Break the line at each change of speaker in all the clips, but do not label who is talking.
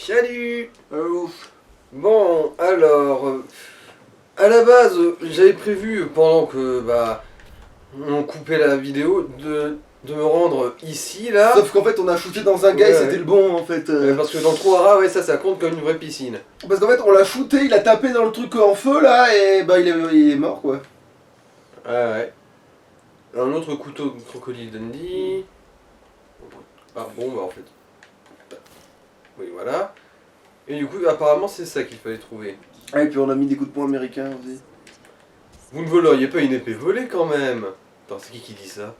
Salut.
Ouf.
Bon, alors, à la base, j'avais prévu, pendant que, on coupait la vidéo, de me rendre ici, là.
Sauf qu'en fait on a shooté dans un gars et
Ouais,
c'était
ouais.
le bon en fait.
Parce que dans le trou à rats, ouais, ça compte comme une vraie piscine.
Parce qu'en fait on l'a shooté, il a tapé dans le truc en feu là et bah il est mort quoi.
Ah ouais. Un autre couteau de crocodile Dundee. Ah bon, bah en fait. Oui, voilà. Et du coup, apparemment, c'est ça qu'il fallait trouver.
Ah, et puis on a mis des coups de poing américains aussi.
Vous ne voleriez pas une épée volée quand même? Attends, c'est qui dit ça?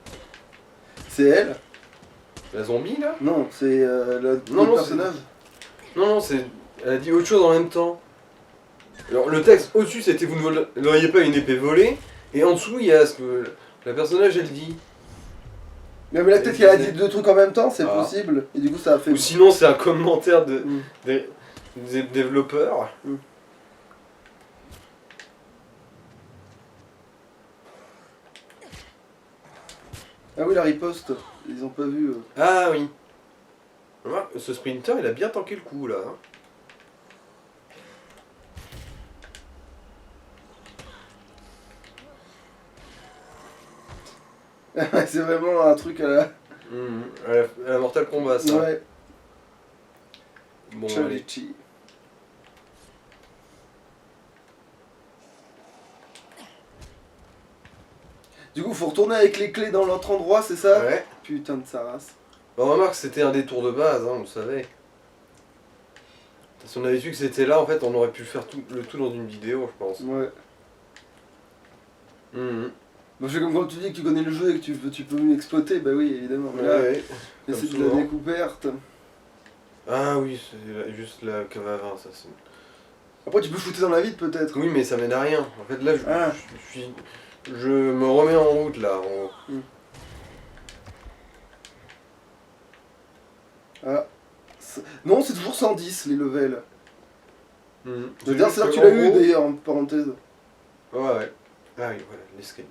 C'est elle?
La zombie là?
Non, c'est
Non,
l'autre
non,
personnage.
Non, c'est. Elle a dit autre chose en même temps. Alors, le texte au-dessus c'était vous ne voleriez pas une épée volée. Et en dessous, il y a ce que la personnage elle dit.
Mais là peut-être qu'elle a dit deux trucs en même temps, c'est
Ah.
possible. Et du coup ça a fait.
Ou sinon, c'est un commentaire
Mm.
des développeurs.
Mm. Ah oui la riposte, ils ont pas vu.
Ah oui. Ouais, ce sprinter, il a bien tanké le coup là. Hein.
C'est vraiment un truc à la.
À la Mortal Kombat, ça.
Ouais.
Bon, allez.
Chalichi. Du coup, faut retourner avec les clés dans l'autre endroit, c'est ça?
Ouais.
Putain de sa race.
Bah, remarque, c'était un détour de base, hein, on le savait. Si on avait su que c'était là, en fait, on aurait pu faire le tout dans une vidéo, je pense.
Ouais.
Mhm.
Bon, c'est comme quand tu dis que tu connais le jeu et que tu peux mieux exploiter, bah oui, évidemment. Mais là,
Ouais,
mais
comme
c'est de la
souvent.
découverte.
Ah oui, c'est juste la cave à vin, ça c'est.
Après, tu peux shooter dans la vide peut-être.
Oui, mais ça mène à rien. En fait, là,
Ah.
je me remets en route, là.
Ah. Non, c'est toujours 110 les levels.
Mhm.
C'est-à-dire, c'est là que tu
en
l'as eu
gros-
d'ailleurs, en parenthèse.
Ouais, ouais. Ah oui, voilà, l'escalier.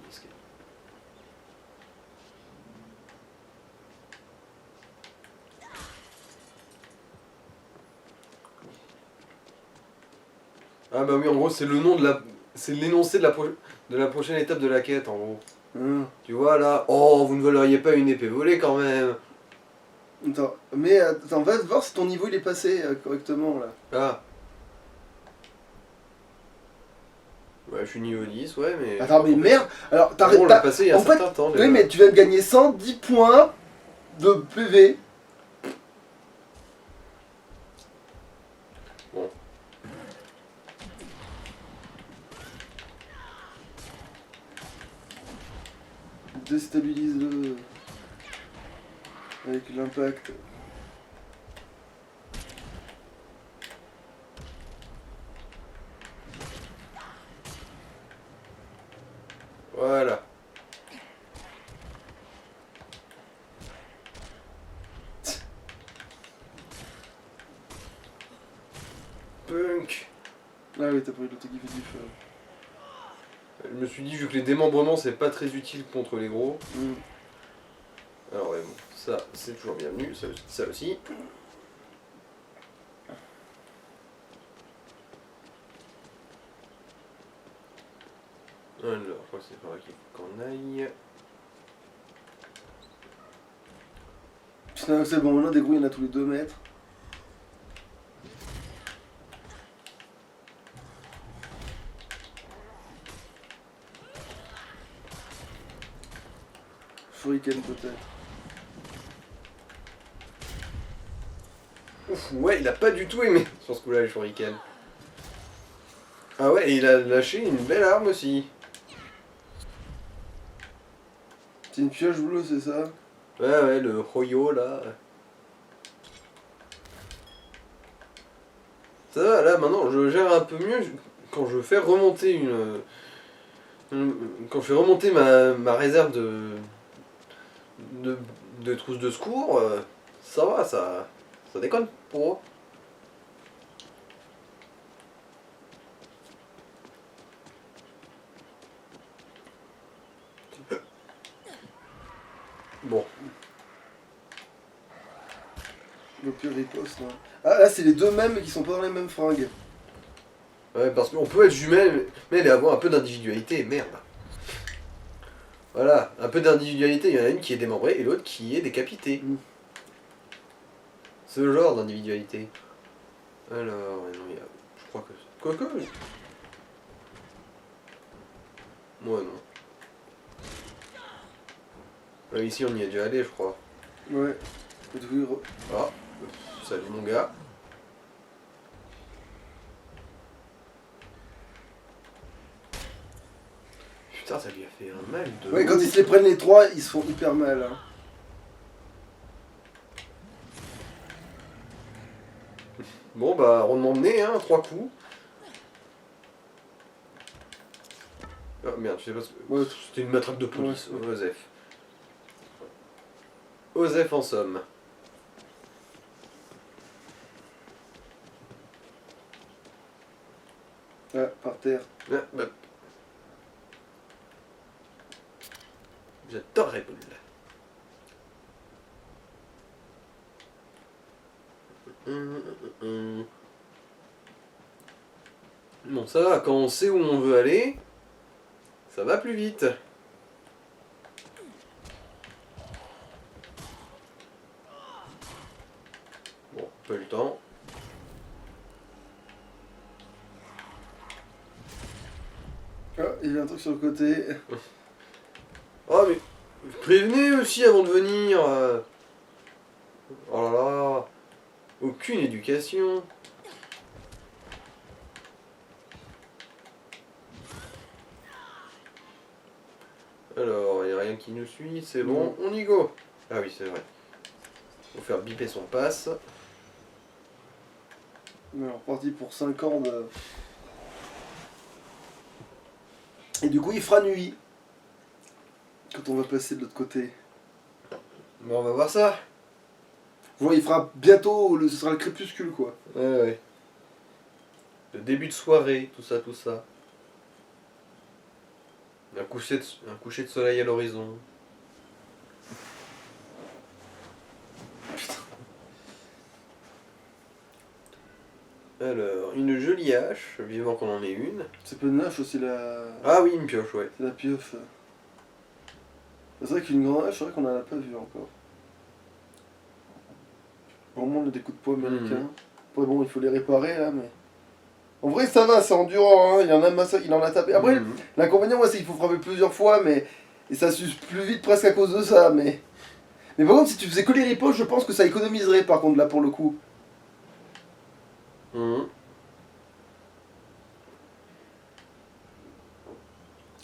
Ah bah oui, en gros, c'est le nom de la. C'est l'énoncé de la prochaine étape de la quête, en gros. Tu vois là, oh, vous ne voleriez pas une épée volée quand même.
Attends, mais attends, va voir si ton niveau il est passé correctement là.
Ah. Ouais, je suis niveau 10, ouais, mais.
Attends, mais merde! Alors,
On l'a passé il y a un
en fait,
certain temps déjà.
oui, mais tu viens de gagner 110 points de PV.
Bon.
Déstabilise-le avec l'impact.
Voilà. Punk.
Ah oui, t'as pris le truc qui fait du feu.
Je me suis dit, vu que les démembrements c'est pas très utile contre les gros. Alors, ouais, bon, ça c'est toujours bienvenu, ça aussi. Alors, je crois que c'est par là qu'il faut qu'on aille.
Putain, c'est bon, maintenant des gros, il y en a tous les 2 mètres. Shuriken peut-être.
Ouf, ouais, il a pas du tout aimé sur ce coup-là, le shuriken. Ah ouais, et il a lâché une belle arme aussi.
C'est une pioche bleue, c'est ça?
Ouais, le Hoyo là. Ça va, là maintenant je gère un peu mieux quand je fais remonter quand je fais remonter ma réserve de trousses de secours, ça va, ça déconne pour. Bon.
Le pire riposte, là. Ah, là, c'est les deux mêmes qui sont pas dans les mêmes fringues.
Ouais, parce qu'on peut être jumelle, mais avoir un peu d'individualité, merde. Voilà, un peu d'individualité, il y en a une qui est démembrée et l'autre qui est décapitée.
Mm.
Ce genre d'individualité. Alors, non, il y a... Je crois que... Quoique... Moi, non. Ici, on y est déjà allé, je crois.
Ouais.
Ah, salut mon gars. Putain, ça lui a fait un mal de...
Ouais, quand ils se les prennent les trois, ils se font hyper mal. Hein.
Bon, bah, rondement mené, hein, 3 coups. Ah merde, je sais pas ce que...
Ouais.
C'était une matraque de police,
Ouais.
Osef. Osef en somme.
Ah, par terre.
Ah, bah. J'adore Red Bull. Bon, ça va, quand on sait où on veut aller, ça va plus vite. Bon, pas eu le temps.
Ah, il y a un truc sur le côté.
Oh, mais prévenez aussi avant de venir. Oh là là. Aucune éducation. Alors, il n'y a rien qui nous suit, c'est bon, on y go. Ah oui, c'est vrai. Faut faire biper son passe.
On est reparti pour 5 ans de... Et du coup, il fera nuit. Quand on va passer de l'autre côté.
Bon, on va voir ça.
Bon, il fera bientôt, ce sera le crépuscule, quoi.
Ouais, ouais. Le début de soirée, tout ça, tout ça. Un coucher de soleil à l'horizon. Alors, une jolie hache, vivement qu'on en ait une.
C'est pas une hache aussi, la...
Ah oui, une pioche, ouais.
C'est la pieuvre. C'est vrai qu'une grande hache, c'est vrai qu'on en a pas vu encore. Vraiment, on a des coups de poing américains. Après, bon, il faut les réparer, là, mais... En vrai, ça va, c'est endurant, hein. Il en a tapé. Après, l'inconvénient, moi, c'est qu'il faut frapper plusieurs fois, mais... Et ça s'use plus vite presque à cause de ça, mais... Mais par contre, si tu faisais que les ripoches, je pense que ça économiserait, par contre, là, pour le coup.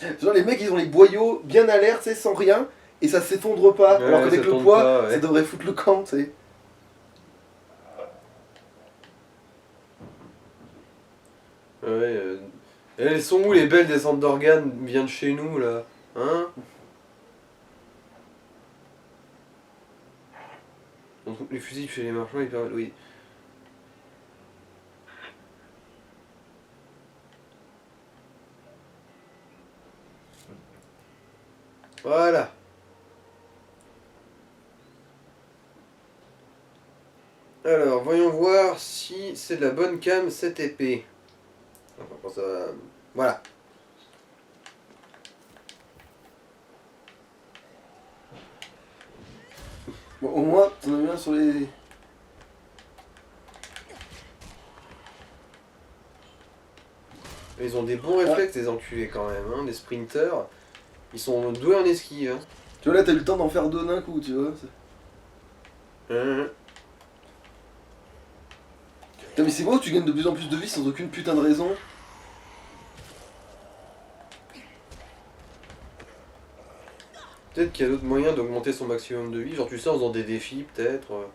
Genre, les mecs, ils ont les boyaux bien à l'air, tu sais, sans rien, et ça s'effondre pas.
Ouais,
alors qu'avec
ça
le
tombe
poids,
pas, ouais.
ça devrait foutre le camp, tu sais.
Ouais, elles sont où les belles descentes d'organes bien de chez nous, là? Hein? On trouve les fusils chez les marchands, ils permettent... Oui. Voilà. Alors, voyons voir si c'est de la bonne cam cette épée. Enfin, quand ça va... Voilà.
Bon, au moins, t'en as mis un sur les...
Ils ont des bons réflexes, les enculés, quand même, hein, les sprinters. Ils sont doués en esquive, hein.
Tu vois, là, t'as eu le temps d'en faire deux d'un coup, tu vois. Putain, mais c'est bon, tu gagnes de plus en plus de vie sans aucune putain de raison.
Peut-être qu'il y a d'autres moyens d'augmenter son maximum de vie, genre tu sais en faisant des défis peut-être.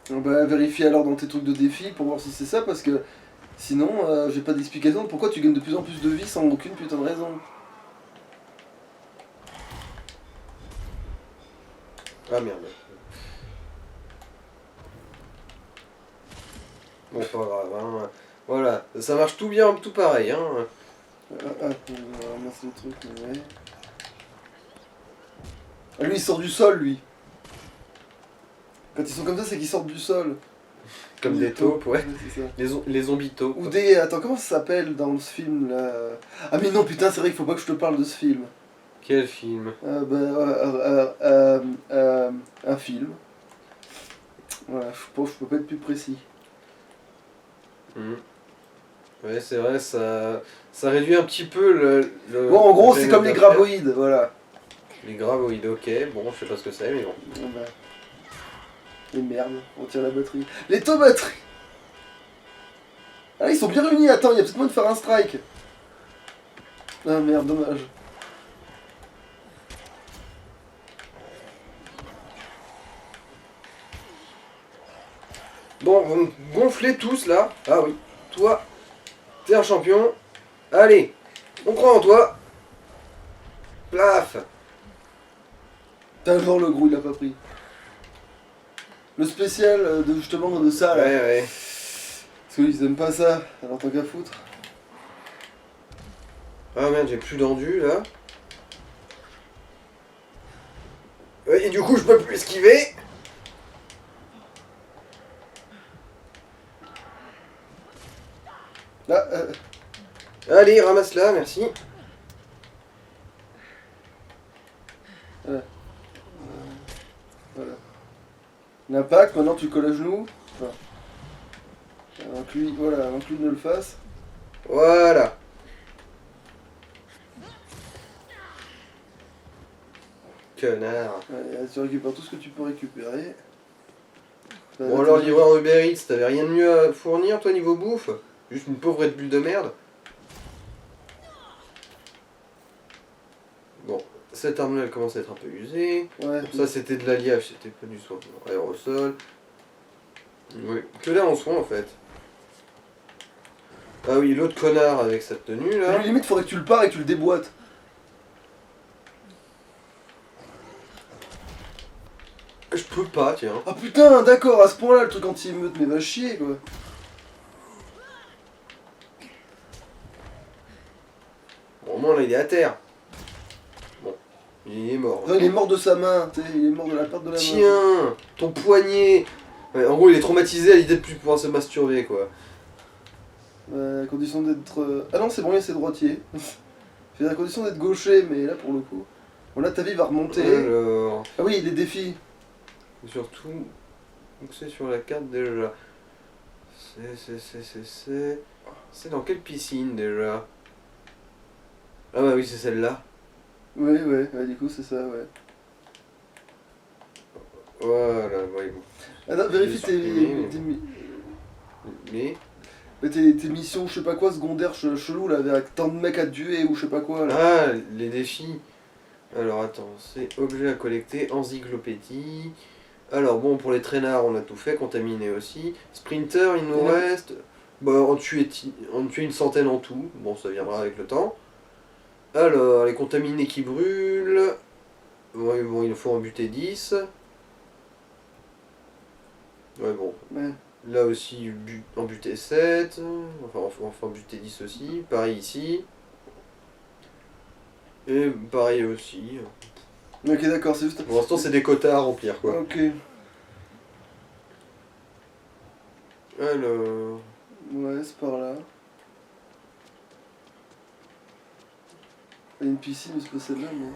Bah, vérifie alors dans tes trucs de défi pour voir si c'est ça, parce que sinon, j'ai pas d'explication de pourquoi tu gagnes de plus en plus de vie sans aucune putain de raison.
Ah merde. Bon, pas grave, hein. Voilà, ça marche tout bien, tout pareil, hein.
On va ramasser le truc, mais ouais. Ah, lui, il sort du sol, lui. Quand ils sont comme ça, c'est qu'ils sortent du sol.
Comme des taupes, ouais.
C'est ça.
Les zombies taupes.
Ou des... Attends, comment ça s'appelle dans ce film là? Ah mais non, putain, c'est vrai qu'il faut pas que je te parle de ce film.
Quel film?
Un film. Voilà, je peux pas être plus précis.
Mhm. Ouais, c'est vrai, ça réduit un petit peu
Bon, en gros, c'est
périmètre
comme les
d'affaires.
graboïdes, voilà.
Les graboïdes, ok. Bon, je sais pas ce que c'est, mais bon.
Ah bah. Et merde, on tire la batterie. Les tomateries. Ah, ils sont bien réunis, attends, il y a peut-être moyen de faire un strike. Ah merde, dommage.
Bon, vous me gonflez tous là. Ah oui, toi, t'es un champion. Allez, on croit en toi. Plaf.
Putain, genre le gros, il a pas pris. Le spécial de justement de ça là.
Ouais, ouais.
Parce qu'ils aiment pas ça, alors tant qu'à foutre.
Ah merde, j'ai plus d'endu là. Ouais, et du coup, je peux plus esquiver.
Là,
Allez, ramasse-la, merci.
voilà. Voilà. L'impact, maintenant tu colles à genoux. Enfin, avant que lui, voilà, avant que lui ne le fasse.
Voilà. Connard.
Allez, tu récupères tout ce que tu peux récupérer. Bah,
Bon
là,
alors,
t'as-
livreur Uber Eats, t'avais rien de mieux à fournir toi niveau bouffe? Juste une pauvre bulle de merde. Bon, cette arme-là, elle commence à être un peu usée.
Ouais,
Ça, c'était de l'alliage, c'était pas du soin. Bon, aérosol. Oui, que là en soin en fait. Ah oui, l'autre connard avec sa tenue là.
mais limite, faudrait que tu le pares et que tu le déboîtes.
Je peux pas, tiens.
Ah putain, d'accord, à ce point-là, le truc anti-émeute, mais va chier quoi.
Bon, au moins là, il est à terre. Bon, il est mort.
Non, il est mort de sa main, tu sais, il est mort de la perte de la main.
Tiens, ton poignet. Ouais, en gros, il est traumatisé à l'idée de plus pouvoir se masturber quoi.
À condition d'être. Ah non, c'est bon, c'est droitier. C'est à condition d'être gaucher, mais là pour le coup. Bon, là ta vie va remonter.
Alors,
Ah oui, les défis.
surtout, donc c'est sur la carte déjà. C'est dans quelle piscine déjà? Ah bah oui, c'est celle-là.
Ouais, ouais, du coup, c'est ça, ouais.
Voilà, ouais, bon.
Attends, vérifie
supprimé, mais...
tes missions, je sais pas quoi, secondaires chelou là, avec tant de mecs à tuer ou je sais pas quoi là.
Ah, les défis. Alors attends, c'est objet à collecter, encyclopédie. Alors bon, pour les traînards, on a tout fait, contaminé aussi. Sprinter, il nous
Ouais.
reste. Bah, on tuait une centaine en tout. Bon, ça viendra avec le temps. Alors, les contaminés qui brûlent. Ouais, bon, il faut en buter 10. Ouais, bon.
Ouais.
Là aussi, en buter 7. Enfin, en buter 10 aussi. Pareil ici. Et pareil aussi.
Ok, d'accord, c'est juste.
Pour l'instant, c'est des quotas à remplir, quoi.
Ok.
Alors...
Ouais, c'est par là. Il y a une piscine, mais c'est pas celle-là, mais.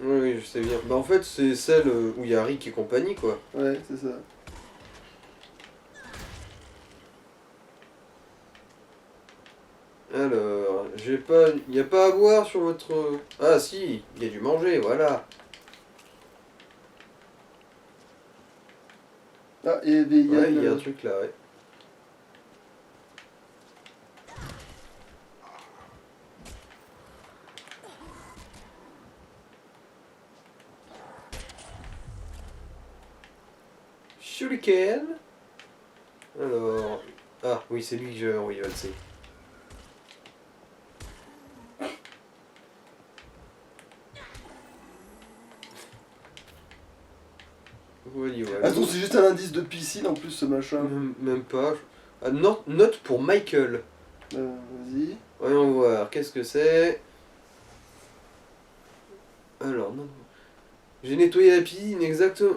Oui, oui, je sais bien. Bah, en fait, c'est celle où il y a Rick et compagnie, quoi.
Ouais, c'est ça.
Alors, j'ai pas... Il n'y a pas à boire sur votre... Ah, si, il y a du manger, voilà.
Ah, et il y a
Ouais, il y a un
une.
truc là, ouais. Shuriken. Alors... Ah, oui, c'est lui que j'avais envoyé valser. Voilà, voilà.
Ah, c'est juste un indice de piscine en plus, ce machin.
Même pas. Ah, note pour Michael.
Vas-y.
Voyons voir, qu'est-ce que c'est? Alors, non. J'ai nettoyé la piscine exactement.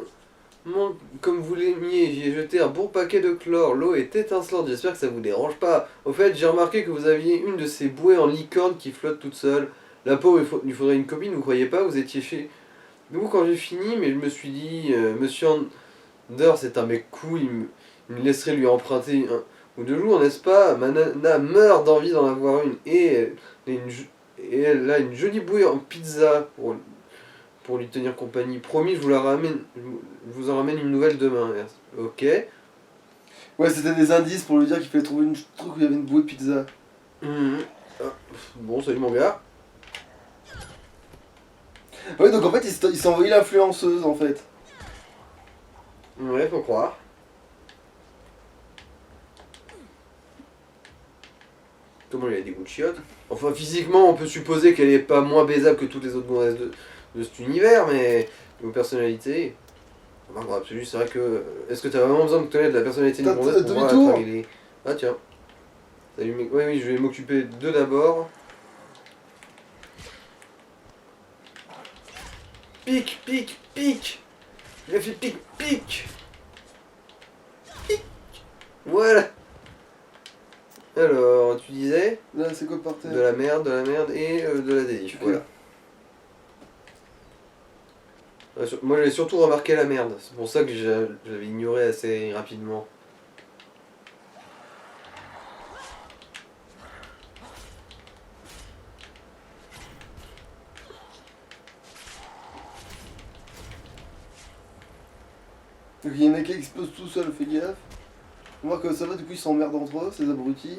Comme vous l'aimiez, j'y ai jeté un bon paquet de chlore. L'eau est étincelante, j'espère que ça vous dérange pas. Au fait, j'ai remarqué que vous aviez une de ces bouées en licorne qui flotte toute seule. La pauvre, il faudrait une copine, vous croyez pas? Vous étiez chez nous quand j'ai fini, mais je me suis dit, Monsieur Anders, c'est un mec cool, il me laisserait lui emprunter un ou deux jours, n'est-ce pas? Ma nana meurt d'envie d'en avoir une. Et elle a une jolie bouée en pizza pour lui tenir compagnie. Promis, je vous en ramène une nouvelle demain. Ok.
Ouais, c'était des indices pour lui dire qu'il fallait trouver une truc où il y avait une bouée pizza.
Mhm. Ah, bon, salut mon gars.
Ouais, donc en fait, il s'est envoyé l'influenceuse en fait.
Ouais, faut croire. Comment il a des goûts de chiottes? Enfin, physiquement, on peut supposer qu'elle est pas moins baisable que toutes les autres gonzesses de cet univers, mais vos personnalités. Enfin, dans l'absolu, c'est vrai que. Est-ce que t'as vraiment besoin de connaître la personnalité d'une gonzesse pour voir la
Demi-tour.
draguer les. Ah, tiens. Salut, mec. Oui, je vais m'occuper d'eux d'abord. Pique, pique, pique! Il a fait pique, pique! Pique! Voilà! Alors, tu disais
Là, c'est quoi par terre?
de la merde et de la délice,
Ok.
voilà. Moi j'avais surtout remarqué la merde, c'est pour ça que j'avais ignoré assez rapidement.
Donc il y en a qui explosent tout seul, fais gaffe. On voit que ça va, du coup ils s'emmerdent entre eux, ces abrutis.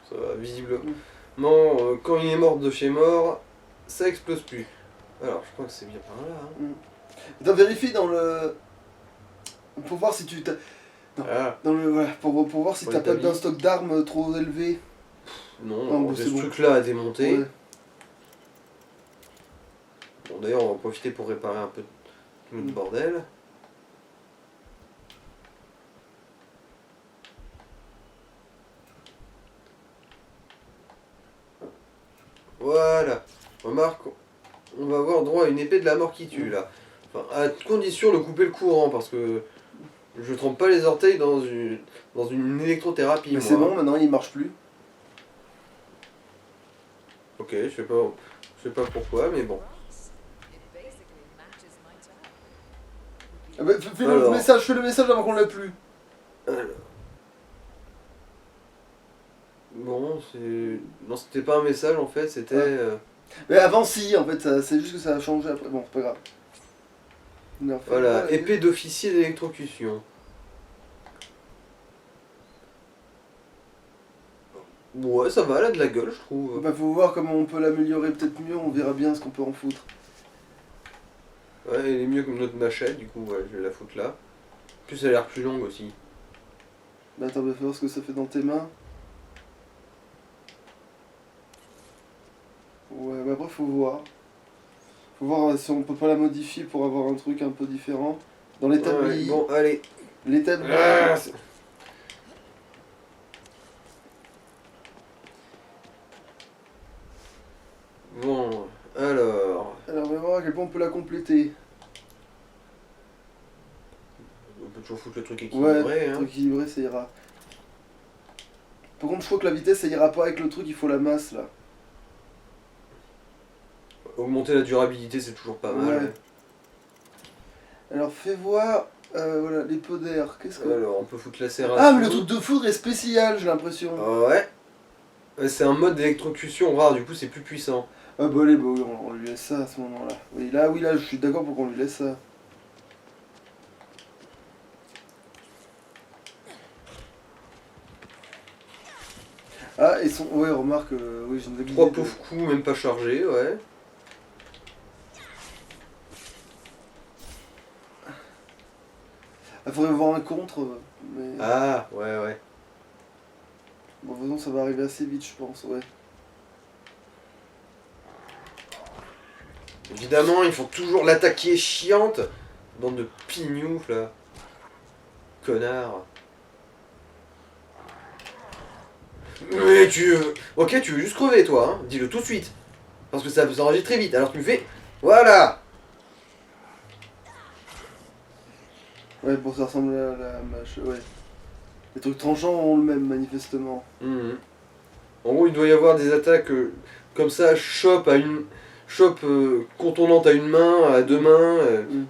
Ça va, visiblement, quand il est mort de chez mort, ça explose plus. Alors, je crois que c'est bien par là. Hein.
Attends, vérifie dans le. Pour voir si tu t'as.
Ah,
Dans le. Voilà, pour voir si
Pour
t'as pas
l'établi.
d'un stock d'armes trop élevé.
non,
Non,
bon,
bah,
j'ai
c'est
ce
bon.
truc-là à démonter.
Ouais.
Bon, d'ailleurs, on va en profiter pour réparer un peu tout notre bordel. Voilà. Remarque, on va avoir droit à une épée de la mort qui tue là. Enfin, à condition de couper le courant, parce que je trempe pas les orteils dans une électrothérapie.
Mais
moi,
c'est
hein.
bon, maintenant il marche plus.
Ok, je sais pas pourquoi, mais bon.
Ah bah, fais le
Alors.
message, fais le message avant qu'on l'ait plus.
Alors. Bon, non, c'était pas un message en fait, c'était.
Ouais. Mais avant, si, en fait, c'est juste que ça a changé après. Bon, c'est pas grave. Non, fais
Voilà,
voir,
épée d'officier d'électrocution. Ouais, ça va, elle a de la gueule, je trouve.
Bah, faut voir comment on peut l'améliorer peut-être mieux, on verra bien ce qu'on peut en foutre.
Ouais, elle est mieux que notre machette, du coup, ouais, je vais la foutre là. En plus, elle a l'air plus longue aussi.
Bah, attends, va voir ce que ça fait dans tes mains. Ouais, bah après, faut voir. Faut voir si on peut pas la modifier pour avoir un truc un peu différent. Dans
Ouais,
l'établi.
bon, allez.
L'établi.
Ah, bon, alors.
Alors, on va voir à quel point on peut la compléter.
On peut toujours foutre le truc
Ouais,
équilibré, hein.
truc équilibré, ça ira. Par contre, je crois que la vitesse, ça ira pas avec le truc, il faut la masse là.
Augmenter la durabilité, c'est toujours pas mal.
Ouais. Alors, fais voir. Voilà, les pots d'air. Qu'est-ce que.
Alors, on peut foutre lacération.
Ah, mais le truc de foudre est spécial, j'ai l'impression.
Ouais. C'est un mode d'électrocution rare, du coup, c'est plus puissant.
Ah, bah, allez, bah, oui, on lui laisse ça à ce moment-là. Oui, là, je suis d'accord pour qu'on lui laisse ça. Ah, et son. Ouais, remarque, oui, j'ai une vague
Trois
idée de-
pauvres coups, même pas chargés, ouais.
Ah, faudrait voir un contre, mais.
Ah, ouais, ouais.
Bon, de toute façon, ça va arriver assez vite, je pense, ouais.
Évidemment, ils font toujours l'attaque qui est chiante. Bande de pignoufs, là. connard. Mais tu veux... Ok, tu veux juste crever, toi, hein. Dis-le tout de suite. Parce que ça peut s'enrager très vite. Alors tu me fais... Voilà.
Ouais, bon, ça ressemble à la mâche, ouais. Les trucs tranchants ont le même, manifestement.
Mhm. En gros, il doit y avoir des attaques comme ça, chope à une... Chope contournante à une main, à deux mains,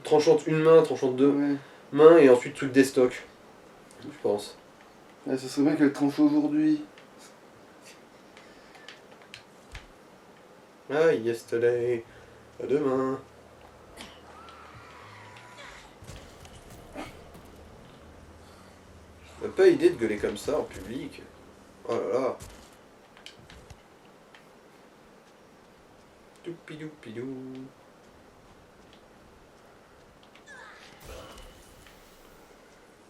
tranchante une main, tranchante deux
Ouais.
mains, et ensuite truc des stocks. Je pense.
Ouais, ça serait bien qu'elle tranche aujourd'hui.
Ah, yesterday. À demain. T'as pas idée de gueuler comme ça en public. Oh là là. Toupidou.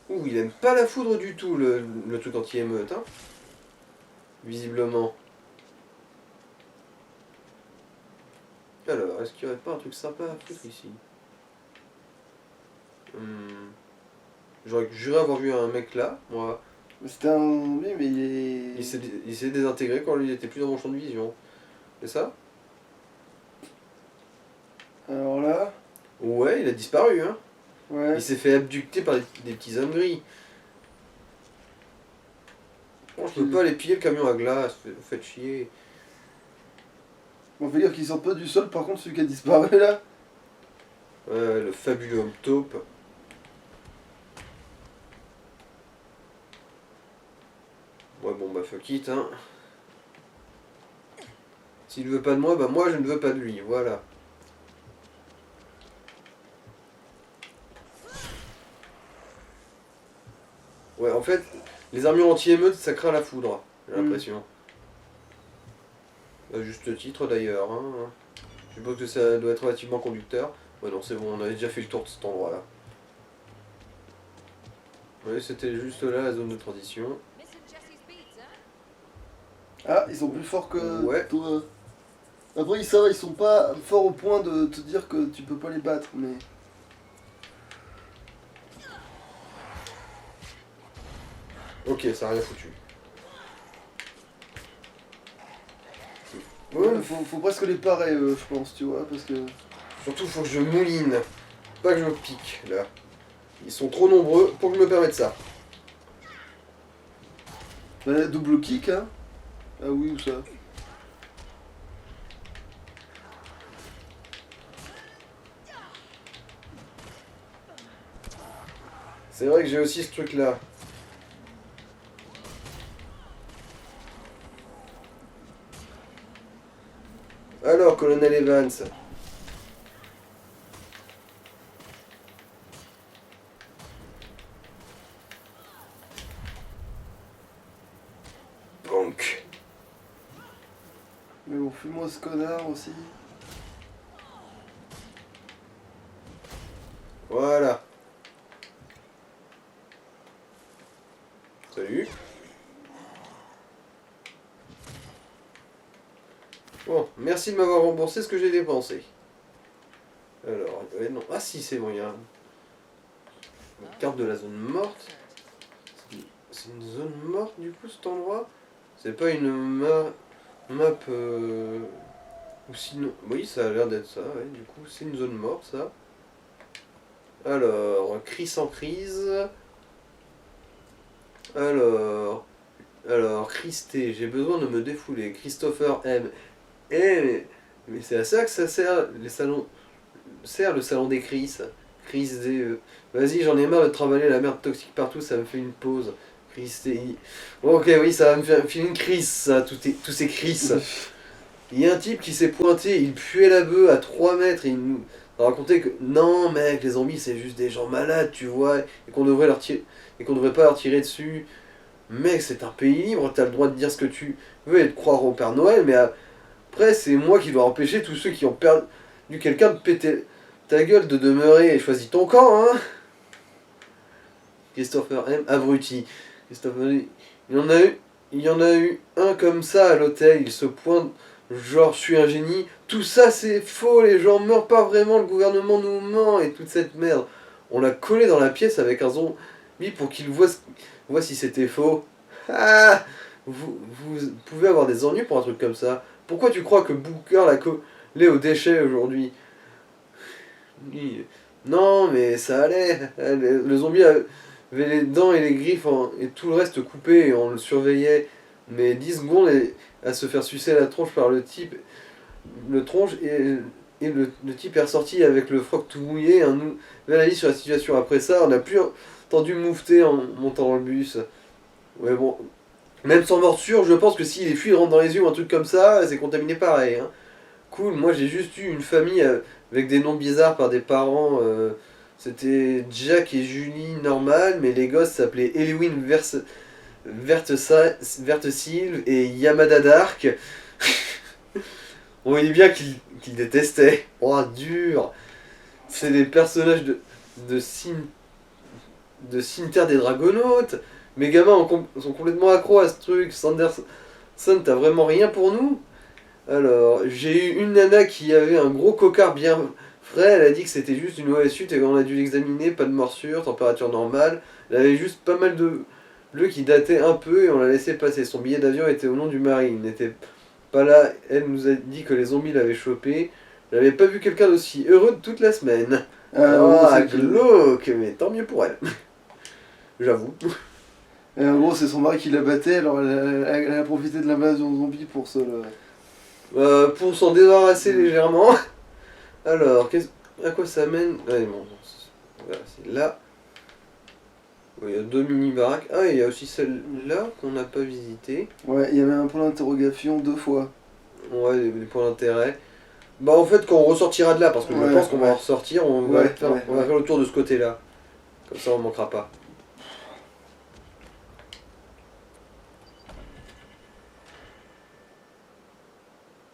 Ouh, il aime pas la foudre du tout, le truc anti-émeute, hein. Visiblement. Alors, est-ce qu'il y aurait pas un truc sympa à foutre ici? J'aurais juré avoir vu un mec là, moi.
Mais c'était un. Oui, mais il est.
Il s'est désintégré quand lui il était plus dans mon champ de vision. C'est ça?
Alors là.
Ouais, il a disparu, hein.
Ouais.
Il s'est fait abducter par des petits hommes gris. Oh, je peux pas aller piller le camion à glace, vous faites chier.
On va dire qu'il sort pas du sol, par contre, celui qui a disparu là.
Ouais, le fabuleux homme taupe. Ouais, bon, bah fuck it, hein. S'il veut pas de moi, bah moi je ne veux pas de lui, voilà. Ouais, en fait, les armures anti-émeutes, ça craint la foudre, j'ai l'impression. À juste titre d'ailleurs, hein. Je suppose que ça doit être relativement conducteur. Ouais, non, c'est bon, on avait déjà fait le tour de cet endroit-là. Ouais, c'était juste là la zone de transition.
Ah, ils sont plus forts que
Ouais.
toi. Après, ça va, ils sont pas forts au point de te dire que tu peux pas les battre, mais.
Ok, ça a rien foutu.
Ouais, faut presque les parer, je pense, tu vois, parce que.
Surtout, faut que je mouline. Pas que je me pique, là. Ils sont trop nombreux pour que je me permette ça.
Bah, double kick, hein. Ah oui, ou ça.
C'est vrai que j'ai aussi ce truc-là. Alors, colonel Evans. Bonk.
Mais bon, fuis-moi ce connard aussi.
Voilà. Salut. Bon, merci de m'avoir remboursé ce que j'ai dépensé. Alors, non. Ah si, c'est bon, il y a une carte de la zone morte. C'est une zone morte du coup cet endroit? C'est pas une map ou sinon... Oui, ça a l'air d'être ça, ouais. Du coup, c'est une zone morte, ça. Alors, Chris en crise. Alors, Christé, j'ai besoin de me défouler. Christopher M. Mais c'est à ça que ça sert, les salons... Sert le salon des Chris. Chris D. Vas-y, j'en ai marre de travailler la merde toxique partout, ça me fait une pause. Chris TI. Ok, oui, ça va me faire filer une crise, ça, tous ces Chris. Il y a un type qui s'est pointé, il puait la bœuf à 3 mètres, et il nous a raconté que non, mec, les zombies c'est juste des gens malades, tu vois, et qu'on devrait pas leur tirer dessus. Mec, c'est un pays libre, t'as le droit de dire ce que tu veux et de croire au Père Noël, mais après, c'est moi qui dois empêcher tous ceux qui ont perdu quelqu'un de péter ta gueule, de demeurer, et choisis ton camp, hein. Christopher M. Abruti. Il y en a eu un comme ça à l'hôtel, il se pointe, genre je suis un génie. Tout ça c'est faux, les gens meurent pas vraiment, le gouvernement nous ment et toute cette merde. On l'a collé dans la pièce avec un lui pour qu'il voit si c'était faux. Ah, vous pouvez avoir des ennuis pour un truc comme ça. Pourquoi tu crois que Booker l'a collé aux déchets aujourd'hui? Non, mais ça allait. Le zombie avait les dents et les griffes et tout le reste coupé et on le surveillait. Mais 10 secondes à se faire sucer la tronche par le type. Le tronche et le type est ressorti avec le froc tout mouillé. Un nouvel avis sur la situation. Après ça, on n'a plus entendu moufter en montant dans le bus. Ouais, bon. Même sans morsure, je pense que si les fuites rentrent dans les yeux ou un truc comme ça, c'est contaminé pareil. Hein. Cool, moi j'ai juste eu une famille avec des noms bizarres par des parents. C'était Jack et Julie normal, mais les gosses s'appelaient Elwin Vertesilve et Yamada Dark. On voyait bien qu'ils détestaient. Oh, dur. C'est des personnages de, de Cimetière des Dragonautes. Mes gamins sont complètement accros à ce truc. Sanderson, t'as vraiment rien pour nous? Alors, j'ai eu une nana qui avait un gros cocard bien frais. Elle a dit que c'était juste une mauvaise chute et qu'on a dû l'examiner. Pas de morsure, température normale. Elle avait juste pas mal de bleus qui dataient un peu et on l'a laissé passer. Son billet d'avion était au nom du Marine. Il n'était pas là. Elle nous a dit que les zombies l'avaient chopé. J'avais pas vu quelqu'un d'aussi heureux de toute la semaine. Ah, glauque, mais tant mieux pour elle. J'avoue.
Et en gros, c'est son mari qui la battait, alors elle a profité de l'invasion zombie pour se le...
Pour s'en débarrasser légèrement. Alors, à quoi ça mène? Allez, bon, voilà, c'est là. Il y a 2 mini-baraques. Ah, il y a aussi celle-là qu'on n'a pas visitée.
Ouais, il y avait un point d'interrogation 2 fois.
Ouais, des points d'intérêt. Bah, en fait, quand on ressortira de là, parce que je pense qu'on va en ressortir, on va faire le tour de ce côté-là. Comme ça, on manquera pas.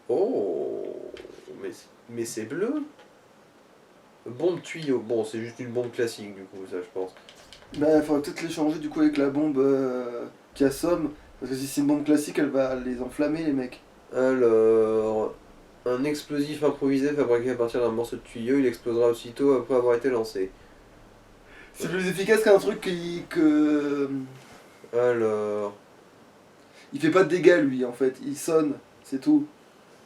Oh, mais c'est bleu. Bombe tuyau. Bon, c'est juste une bombe classique, du coup, ça, je pense.
Bah, il faudrait peut-être l'échanger du coup avec la bombe qui assomme. Parce que si c'est une bombe classique, elle va les enflammer, les mecs.
Alors, un explosif improvisé fabriqué à partir d'un morceau de tuyau, il explosera aussitôt après avoir été lancé.
C'est plus efficace qu'un truc que...
Alors...
Il fait pas de dégâts, lui, en fait. Il sonne, c'est tout.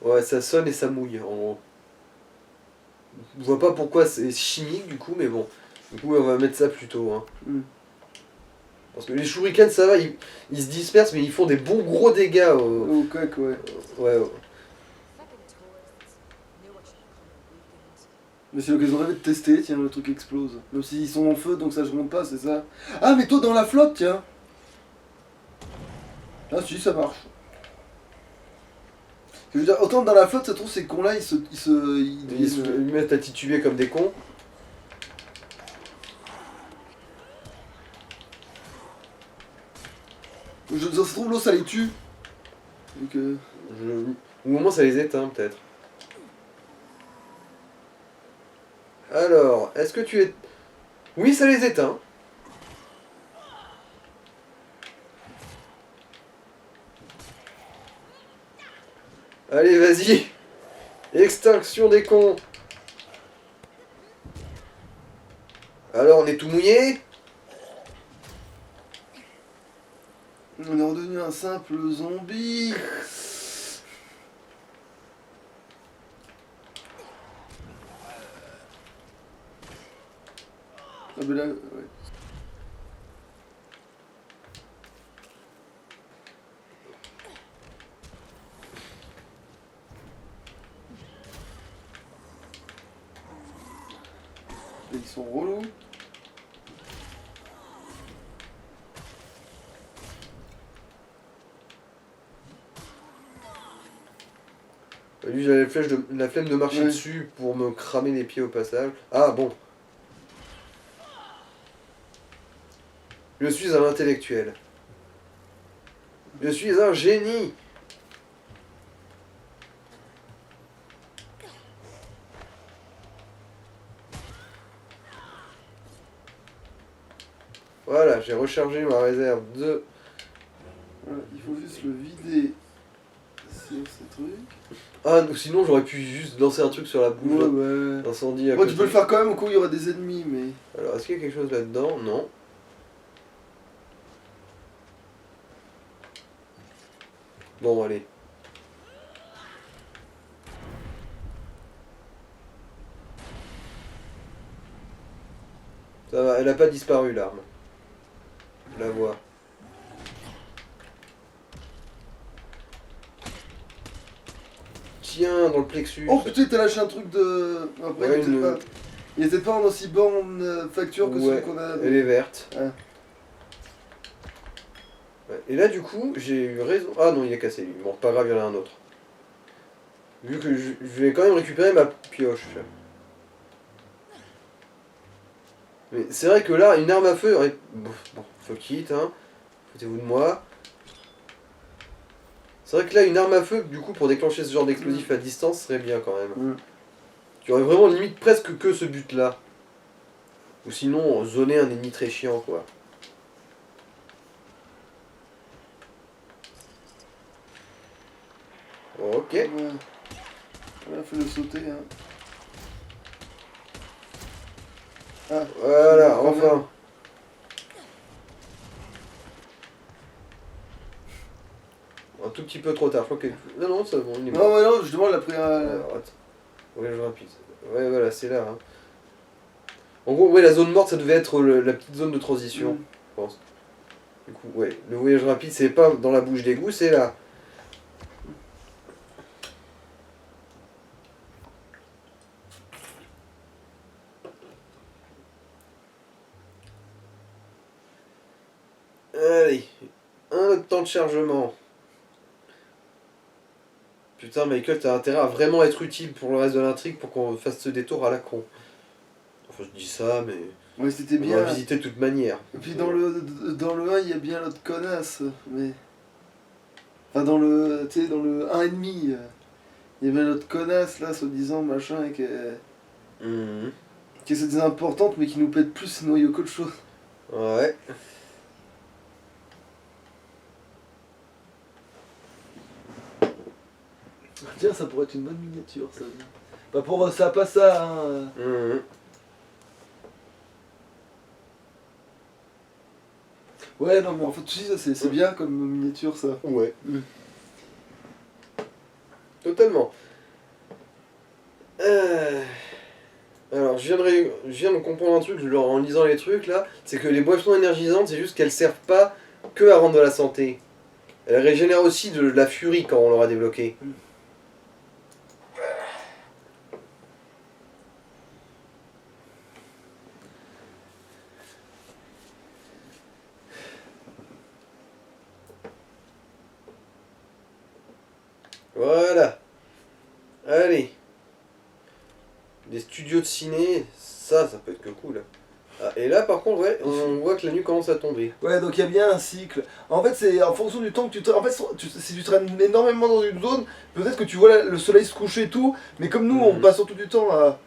Ouais, ça sonne et ça mouille, en gros. Je vois pas pourquoi c'est chimique, du coup, mais bon. Du coup, on va mettre ça plutôt. Hein. Parce que les shurikens, ça va, ils se dispersent, mais ils font des bons gros dégâts.
Au coq, ouais.
Ouais.
Mais c'est l'occasion de tester, tiens, le truc explose. Même s'ils sont en feu, donc ça je monte pas, c'est ça. Ah, mais toi dans la flotte, tiens. Ah si, ça marche. Je veux dire, autant dans la flotte, ça trouve ces cons-là, ils
Ils mettent à tituber comme des cons.
Ça se trouve, l'eau, ça les tue. Donc,
Ou au moins, ça les éteint, peut-être. Alors, est-ce que tu es... Oui, ça les éteint. Allez, vas-y. Extinction des cons. Alors, on est tout mouillé?
on est redevenu un simple zombie. Ah ben là, ouais. Ils sont relous.
Lui, j'avais la flemme de marcher dessus pour me cramer les pieds au passage. Ah, bon. Je suis un intellectuel. Je suis un génie. Voilà, j'ai rechargé ma réserve de...
Voilà, il faut juste le vider sur ce truc.
Ah, sinon j'aurais pu juste lancer un truc sur la bouche d'incendie.
Bon, tu peux le faire quand même au coup il y aura des ennemis, mais...
Alors, est-ce qu'il y a quelque chose là-dedans? Non. Bon, allez. Ça va, elle a pas disparu l'arme. Je la vois. Tiens, dans le plexus.
Oh putain, t'as lâché un truc de. Après,
Ouais,
il était pas. Il était pas en aussi bonne facture que celui
Ouais,
qu'on a.
elle est verte.
Ah.
Ouais. Et là, du coup, j'ai eu raison. Ah non, il est cassé lui. Bon, pas grave, il y en a un autre. Vu que je vais quand même récupérer ma pioche. Mais c'est vrai que là, une arme à feu. Bon, fuck it, hein. Foutez-vous de moi. C'est vrai que là, une arme à feu, du coup, pour déclencher ce genre d'explosif à distance, serait bien quand même. Tu aurais vraiment limite presque que ce but-là. Ou sinon, zoner un ennemi très chiant, quoi. Ok.
Ouais. Voilà, faut le sauter, hein. Ah.
Voilà,
Quand même.
enfin. Un tout petit peu trop tard, je crois que... Non, non, c'est bon, il est mort.
Non, ouais, non, justement, elle a pris un.
Alors, attends. Voyage rapide. Ouais, voilà, c'est là. Hein. En gros, ouais, la zone morte, ça devait être la petite zone de transition, je pense. Du coup, ouais, le voyage rapide, c'est pas dans la bouche d'égout, c'est là. Allez, un autre temps de chargement. Putain, Michael, t'as intérêt à vraiment être utile pour le reste de l'intrigue pour qu'on fasse ce détour à la con. Enfin, je dis ça, mais...
Ouais, c'était
On
bien.
va visiter de toute manière.
Et puis dans le 1, il y a bien l'autre connasse, mais. Enfin, dans le. Tu sais, dans le 1,5, il y avait l'autre connasse, là, soi-disant, machin, et
Mhm.
qui est soi-disant importante, mais qui nous pète plus ses noyaux qu'autre chose.
Ouais.
Tiens, ça pourrait être une bonne miniature, ça. Pas pour ça, pas ça, hein.
Mhm.
Ouais, non, mais en fait, tu sais, ça, c'est bien comme miniature, ça.
Ouais.
Mm.
Totalement. Alors, je viens de comprendre un truc en lisant les trucs là, c'est que les boissons énergisantes, c'est juste qu'elles servent pas que à rendre de la santé. Elles régénèrent aussi de la furie quand on l'aura débloqué. Voilà. Allez. Des studios de ciné, ça peut être que cool. Ah, et là par contre, ouais, on voit que la nuit commence à tomber.
Ouais, donc il y a bien un cycle. En fait, c'est en fonction du temps que tu traînes. En fait, si tu traînes énormément dans une zone, peut-être que tu vois le soleil se coucher et tout, mais comme nous, on passe surtout du temps à.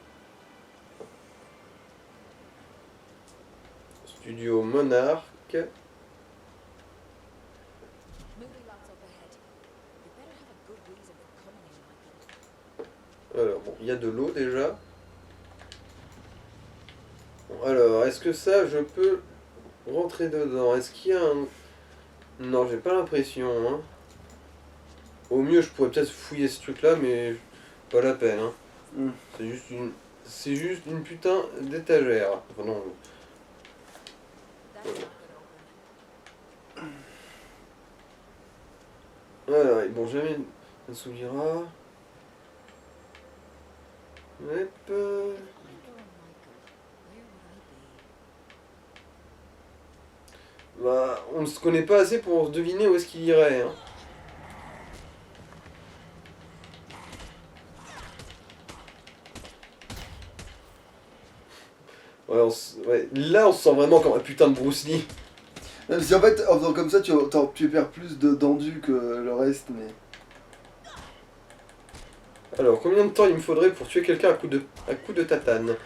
Studio Monarch.
Movie lights up ahead. You better have a good reason for coming in, Michael.
Alors, bon, il y a de l'eau déjà. Bon, alors, est-ce que ça, je peux rentrer dedans? Est-ce qu'il y a un... Non, j'ai pas l'impression. Hein. Au mieux, je pourrais peut-être fouiller ce truc-là, mais pas la peine. Hein.
Mm.
C'est juste une putain d'étagère. Enfin non.
That's not gonna open.
Alors, bon, jamais on s'oubliera. Hop.
Where Michael? Where would I be?
Bah, on ne se connaît pas assez pour deviner où est-ce qu'il irait. Hein. Ouais, ouais, là, on se sent vraiment comme un putain de Bruce Lee.
Même si en fait, en faisant comme ça, tu perds plus d'endu que le reste, mais.
Alors, combien de temps il me faudrait pour tuer quelqu'un à coup de tatane?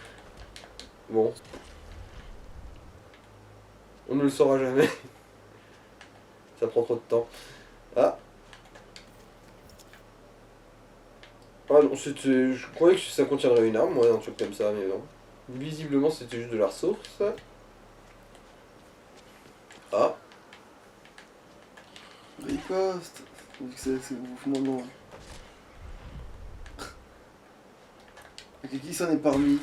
Bon. On ne le saura jamais. Ça prend trop de temps. Ah. Ah non, je croyais que ça contiendrait une arme, moi, un truc comme ça, mais non. Visiblement, c'était juste de la ressource. Ah.
Riposte. Vu que c'est mouvement long. Ok, qui s'en est parmi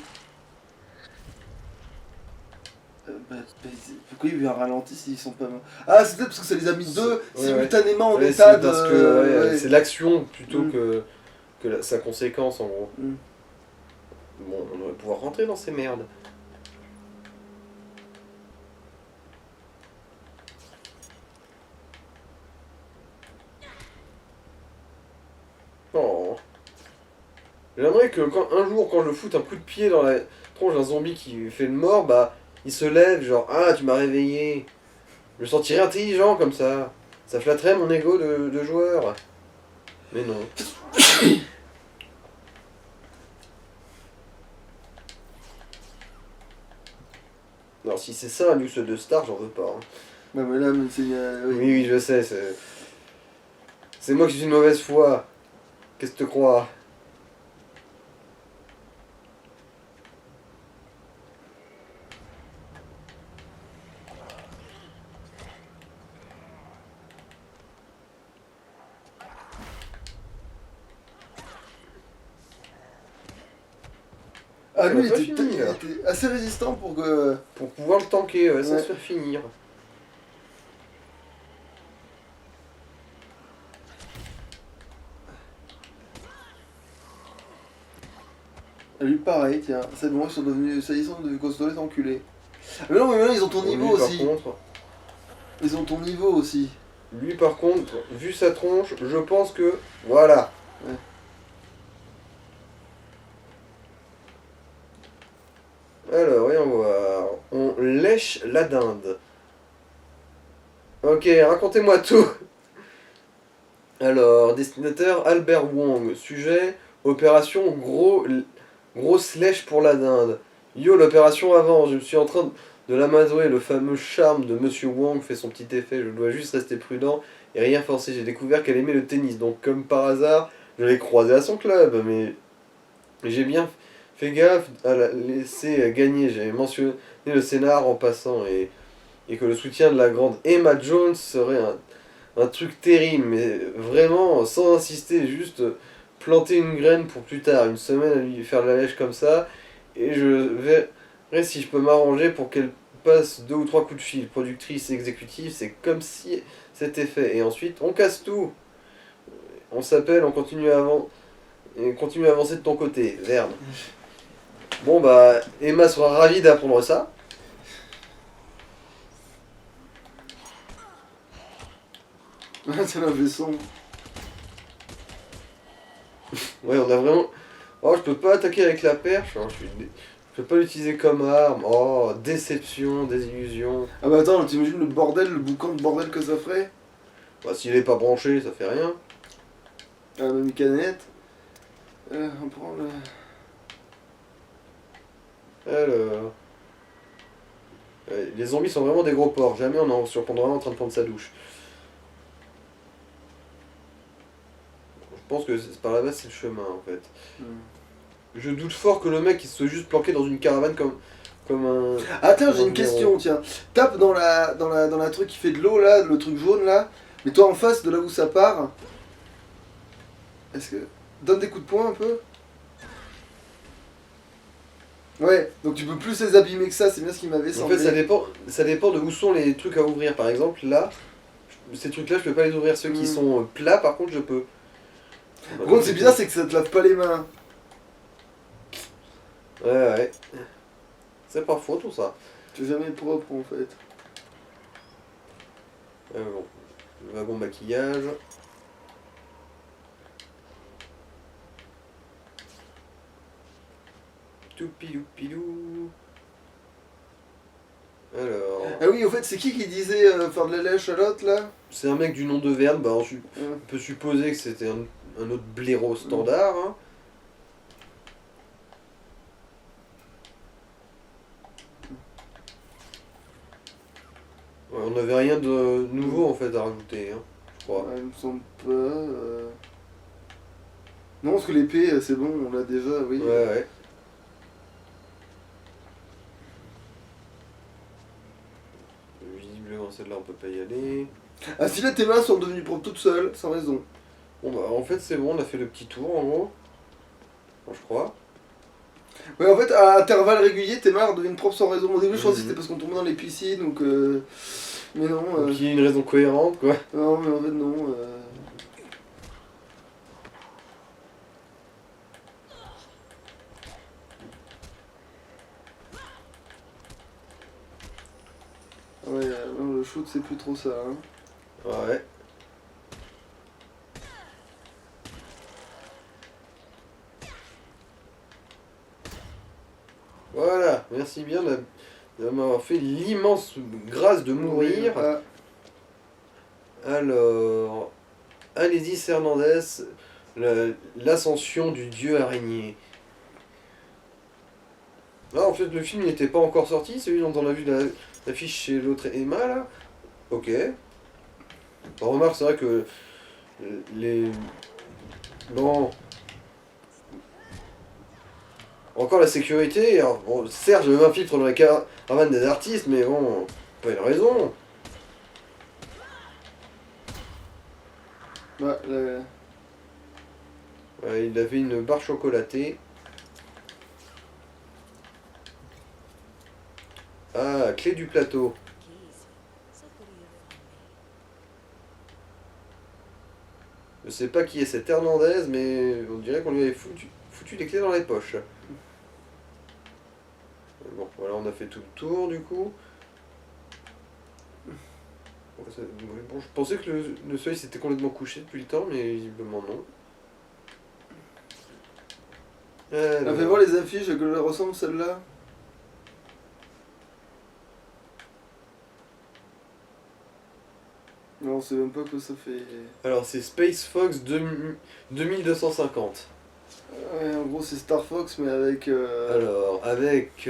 pourquoi il y a eu un ralenti s'ils sont pas morts? Ah, c'est peut-être parce que ça les a mis deux
Ouais,
simultanément en
Ouais,
état
c'est
de.
parce que
ouais.
c'est l'action plutôt
Mm.
que sa conséquence en gros.
Mm.
Bon, on devrait pouvoir rentrer dans ces merdes. Oh. J'aimerais que un jour, quand je foute un coup de pied dans la tronche d'un zombie qui fait le mort, bah, il se lève, genre, ah, tu m'as réveillé. Je me sentirais intelligent comme ça. Ça flatterait mon ego de joueur. Mais non. Alors, si c'est ça un News de Star, j'en veux pas. Hein.
Bah, mais là, mais c'est.
Oui, oui, je sais, c'est. C'est moi qui suis une mauvaise foi. Qu'est-ce que tu crois?
Ah,
Ça
lui,
va pas
il
fini, là.
était assez résistant pour que.
Pour pouvoir le tanker, ouais, sans
Ouais.
se faire finir.
Ah, lui, pareil, tiens. C'est bon, ils sont devenus. Ça y est, ils sont devenus costauds, les enculés. Mais non, mais maintenant, ils ont ton
Bon,
niveau
lui,
aussi.
par contre,
Ils ont ton niveau aussi.
lui, par contre, vu sa tronche, je pense que. Voilà.
Ouais.
Alors, voyons voir. On lèche la dinde. Ok, racontez-moi tout. Alors, destinateur Albert Wong. Sujet opération grosse lèche pour la dinde. Yo, l'opération avance. Je suis en train de l'amadouer. Le fameux charme de Monsieur Wong fait son petit effet. Je dois juste rester prudent et rien forcer. J'ai découvert qu'elle aimait le tennis. Donc, comme par hasard, je l'ai croisée à son club. Mais j'ai bien fait gaffe à la laisser gagner. J'ai mentionné le scénar en passant et que le soutien de la grande Emma Jones serait un truc terrible, mais vraiment sans insister, juste planter une graine pour plus tard, une semaine à lui faire de la lèche comme ça, et je verrai si je peux m'arranger pour qu'elle passe 2 ou 3 coups de fil. Productrice exécutive, c'est comme si c'était fait. Et ensuite, on casse tout. On s'appelle, on continue et continue à avancer de ton côté, Verne. Bon bah, Emma sera ravie d'apprendre ça.
C'est la vaisseau.
Ouais, on a vraiment. Oh, je peux pas attaquer avec la perche. Hein, je peux pas l'utiliser comme arme. Oh, déception, désillusion.
Ah bah attends, t'imagines le bordel, le boucan de bordel que ça ferait?
Bah, s'il est pas branché, ça fait rien.
Ah, même canette. On prend le.
Alors. Ouais, les zombies sont vraiment des gros porcs. Jamais on en surprendra un en train de prendre sa douche. Je pense que par là-bas, c'est le chemin en fait. Je doute fort que le mec il se soit juste planqué dans une caravane comme un.
Ah tiens,
comme
j'ai
un
une question,
blaireau.
tiens. Tape dans la truc qui fait de l'eau là, le truc jaune là. Mais toi en face de là où ça part. Est-ce que. Donne des coups de poing un peu. Ouais, donc tu peux plus les abîmer que ça, c'est bien ce qui m'avait
En
semblé.
fait, ça dépend de où sont les trucs à ouvrir. Par exemple, là, ces trucs-là, je peux pas les ouvrir. Ceux qui
Hmm.
sont plats, par contre, je peux.
Par contre, c'est bizarre, c'est que ça te lave pas les mains.
Ouais, ouais. C'est pas faux tout ça.
C'est jamais propre en fait.
Bon. Le wagon maquillage. Toupilou-pilou. Alors.
Ah oui, au fait, c'est qui disait faire de la lèche à l'autre là?
C'est un mec du nom de Verne. Bah, on
Ouais.
peut supposer que c'était un autre blaireau standard. Hein. Ouais, on n'avait rien de nouveau en fait à rajouter, hein, je crois.
Ouais, il me semble pas. Non, parce que l'épée, c'est bon, on l'a déjà, oui.
Ouais, ouais. Visiblement celle-là on peut pas y aller.
Ah si là tes mains sont devenues propres toutes seules, sans raison.
Bon bah en fait c'est bon, on a fait le petit tour en gros. Enfin, je crois.
Ouais, en fait, à intervalles réguliers, tes mains deviennent propres sans raison. Au début, je pensais que
Mhm.
c'était parce qu'on tombait dans les piscines, donc. Mais non.
Donc il y a une raison cohérente quoi.
Non, mais en fait, non. Ouais, non, le shoot, c'est plus trop ça. Hein.
Ouais. Voilà, merci bien de m'avoir fait l'immense grâce de mourir.
Ah,
Alors, allez-y Hernandez, l'ascension du dieu araignée. Là en fait le film n'était pas encore sorti, celui dont on a vu l'affiche chez l'autre Emma là. Ok. On remarque c'est vrai que les... Bon... Encore la sécurité, alors, bon, certes je m'infiltre dans la caravane des artistes, mais bon, pas une raison.
bah,
Ouais, il avait une barre chocolatée. Ah, clé du plateau.
Keys. So good of you to find me.
Je sais pas qui est cet Hernandez, mais on dirait qu'on lui avait foutu les clés dans les poches. Bon, voilà, on a fait tout le tour du coup. Bon, je pensais que le soleil s'était complètement couché depuis le temps, mais visiblement non.
On fait voir les affiches, que elles ressemblent celle-là. Non, on sait même pas quoi ça fait.
Alors c'est Space Fox 2250.
Ouais, en gros, c'est Star Fox, mais avec.
Alors, avec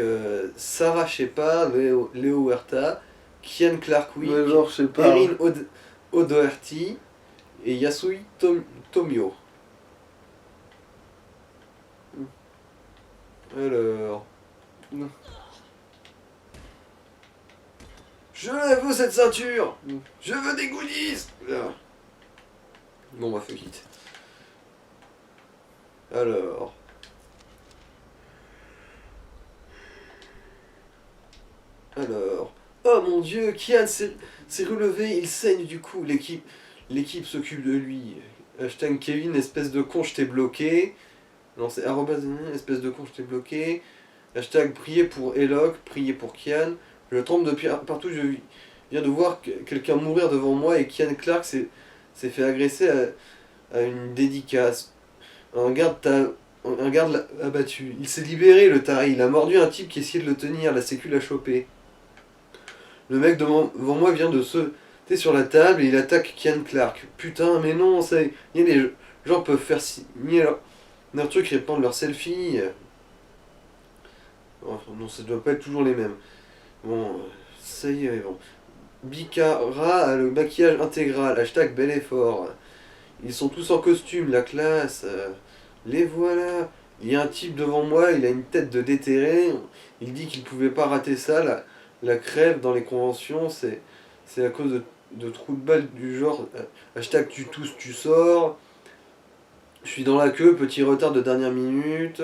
Sarah Shepard, Léo Huerta, Kian Clark-Wick,
Ouais, genre, je sais pas.
Erin O'Doherty et Yasui Tomio. Alors...
Non.
Je veux cette ceinture.
Mm.
Je veux des goodies. Là. Bon bah fuck it. Alors... Oh mon dieu, Kian s'est relevé, il saigne du coup, l'équipe s'occupe de lui. Hashtag Kevin, espèce de con, je t'ai bloqué. Non, c'est arrobas, espèce de con, je t'ai bloqué. Hashtag priez pour Eloc, priez pour Kian. Je tremble de partout, je viens de voir quelqu'un mourir devant moi et Kian Clark s'est fait agresser à une dédicace. Un garde l'a abattu. Il s'est libéré, le taré. Il a mordu un type qui essayait de le tenir, la sécu l'a chopé. Le mec devant moi vient de sauter sur la table et il attaque Kian Clark. Putain, mais non, les gens peuvent faire signer leur truc et prendre leur selfie. Oh, non, ça doit pas être toujours les mêmes. Bon, ça y est, bon. Bicara a le maquillage intégral, hashtag bel effort. Ils sont tous en costume, la classe. Les voilà. Il y a un type devant moi, il a une tête de déterré. Il dit qu'il pouvait pas rater ça. La crève dans les conventions, c'est à cause de trous de balles du genre hashtag tu tousses, tu sors. Je suis dans la queue, petit retard de dernière minute.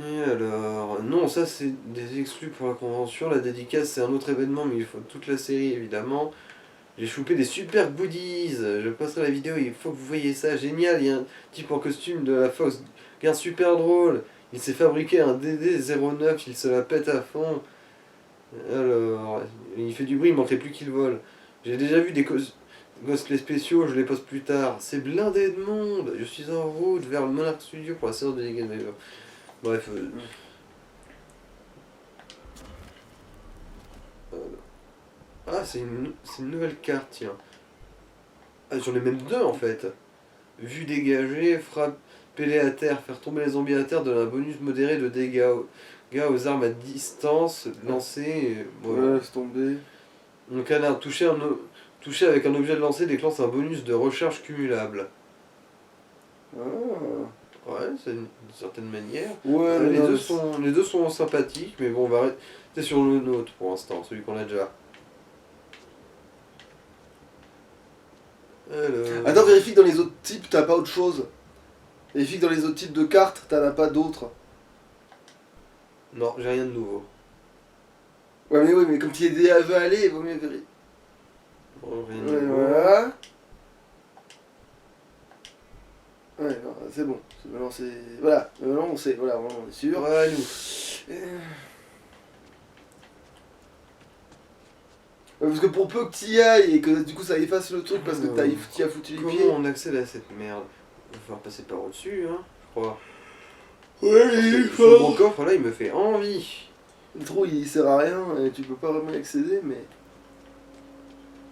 Et alors, non, ça c'est des exclus pour la convention. La dédicace c'est un autre événement, mais il faut toute la série évidemment. J'ai chopé des super goodies. Je passerai la vidéo, il faut que vous voyez ça. Génial, il y a un type en costume de la Fox. Regarde, super drôle. Il s'est fabriqué un DD09, il se la pète à fond. Alors, il fait du bruit, il manquerait plus qu'il vole. J'ai déjà vu des cosplays spéciaux, je les poste plus tard. C'est blindé de monde. Je suis en route vers le Monarch Studio pour la séance de Ligue. Bref. Ah, c'est une nouvelle carte, tiens. Ah, j'en ai même deux en fait. Vue dégagée, frapper à terre, faire tomber les zombies à terre, donne un bonus modéré de dégâts aux armes à distance, lancer.
Ouais, laisse tomber.
Mon canard, toucher avec un objet de lancer déclenche un bonus de recharge cumulable.
Ah.
Ouais, c'est d'une certaine manière.
Ouais, mais non,
les deux sont sympathiques, mais bon, on va rester sur le nôtre pour l'instant, celui qu'on a déjà. Alors...
Attends, vérifie que dans les autres types, t'as pas autre chose. Vérifie que dans les autres types de cartes, t'en as pas d'autres.
Non, j'ai rien de nouveau.
Ouais, mais oui, mais comme tu y veux aller, il vaut mieux vérifier.
Bon, rien de
Ouais,
nouveau.
voilà. Ouais, non, c'est bon. Maintenant, c'est... Voilà, maintenant, on sait. Voilà, vraiment, on est sûr.
Ouais, nous.
Ouais, parce que pour peu que t'y ailles et que du coup ça efface le truc parce que t'y as foutu les
Comment
pieds.
on accède à cette merde? Il va falloir passer par au-dessus, hein, je crois.
Ouais,
Parce
il
que
est
ce gros
fort.
coffre là, il me fait envie.
Le trou il sert à rien et tu peux pas vraiment y accéder, mais.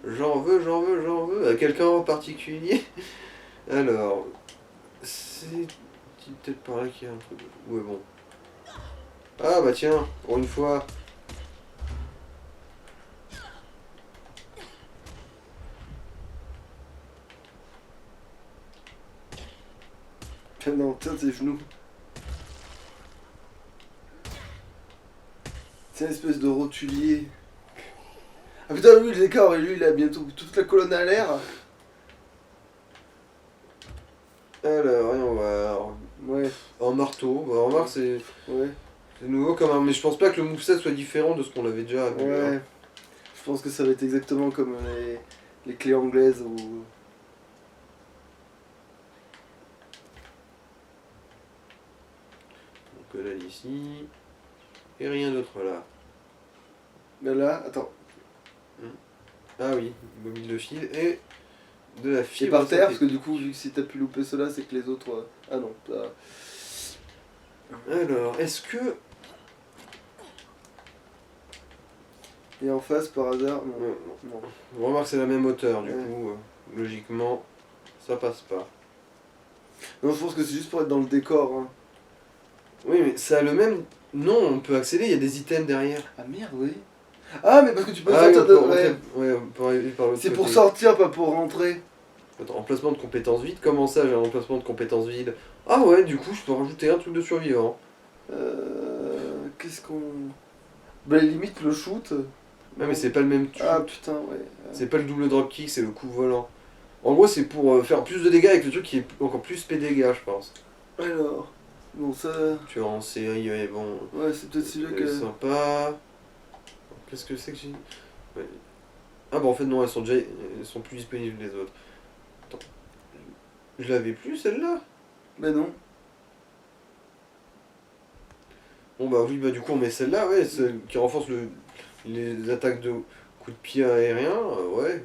J'en veux, j'en veux, j'en veux. À quelqu'un en particulier? Alors, c'est peut-être par là qu'il y a un truc. Ouais, bon. Ah bah tiens, pour une fois.
Non, tiens tes genoux. C'est une espèce de rotulier. Ah putain, lui, le décor, et lui, il a bientôt toute la colonne à l'air.
Alors, voyons voir.
Ouais,
En marteau, bah remarque, c'est
ouais,
nouveau quand même. Mais je pense pas que le moveset soit différent de ce qu'on avait déjà vu.
ouais.
Hein.
Je pense que ça va être exactement comme les clés anglaises ou.
Donc là, ici. Et rien d'autre là.
Mais là, attends.
Ah oui, mobile de fil et de la
Et
fibre.
par terre, parce que
synthétique.
du coup, vu que si t'as pu louper cela, c'est que les autres. Ah non, ça.
Alors, est-ce que.
Et en face, par hasard, non.
Non,
Non.
on remarque que c'est la même hauteur, du
Ouais.
coup, logiquement, ça passe pas.
Non, je pense que c'est juste pour être dans le décor. Hein.
Oui, mais ça a le même. Non, on peut accéder, il y a des items derrière.
Ah merde, oui. Ah, mais parce que tu peux
Ah oui,
sortir
on
de.
peut
Ouais.
rentrer. Ouais, on peut arriver par l'autre
C'est
côté.
pour sortir, pas pour rentrer.
Attends, remplacement de compétences vides, comment ça j'ai un remplacement de compétences vides? Ah ouais, du coup, je peux rajouter un truc de survivant.
Qu'est-ce qu'on. Bah, limite le shoot.
Ouais, mais c'est pas le même truc.
Ah putain, ouais.
C'est pas le double dropkick, c'est le coup volant. En gros, c'est pour faire plus de dégâts avec le truc qui est encore plus P dégâts, je pense.
Alors. Bon, ça.
Tu vois, en série, ouais, bon.
Ouais, c'est peut-être celui-là que.
Sympa. Qu'est-ce que c'est que j'ai. Ouais. Ah bah en fait, non, elles sont plus disponibles les autres. Attends. Je l'avais plus celle-là?
Mais non.
Bon bah oui, bah du coup, on met celle-là, ouais, celle qui renforce les attaques de coups de pied aériens, ouais.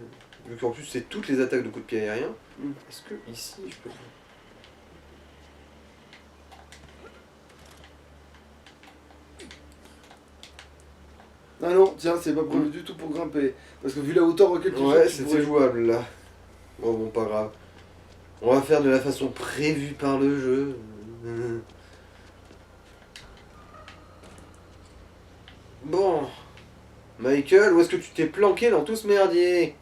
Vu qu'en plus, c'est toutes les attaques de coups de pied aériens.
Mm.
Est-ce que ici, je peux.
Ah non, tiens, c'est pas prévu du tout pour grimper. Parce que vu la hauteur auquel tu
Ouais,
sautes, tu
c'était
pourrais-
jouable là. Bon, pas grave. On va faire de la façon prévue par le jeu. Bon. Michael, où est-ce que tu t'es planqué dans tout ce merdier?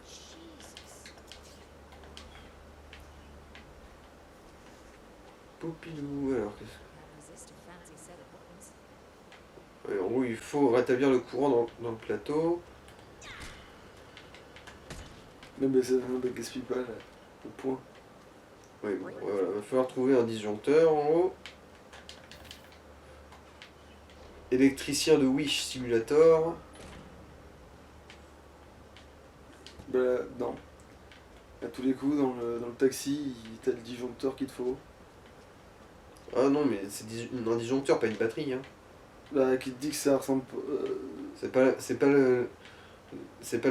Jesus.
Poupilou, alors qu'est-ce
Can't resist a fancy set of buttons.
que. Ouais, en gros, il faut rétablir le courant dans le plateau.
Mais ça ne gaspille pas là. Le point.
Oui, bon, voilà, va falloir trouver un disjoncteur en haut. Électricien de Wish Simulator.
Bah non. À tous les coups, dans le taxi, t'as le disjoncteur qu'il te faut.
Ah non, mais c'est un disjoncteur, pas une batterie. Hein.
Bah, qui te dit que ça ressemble.
C'est pas le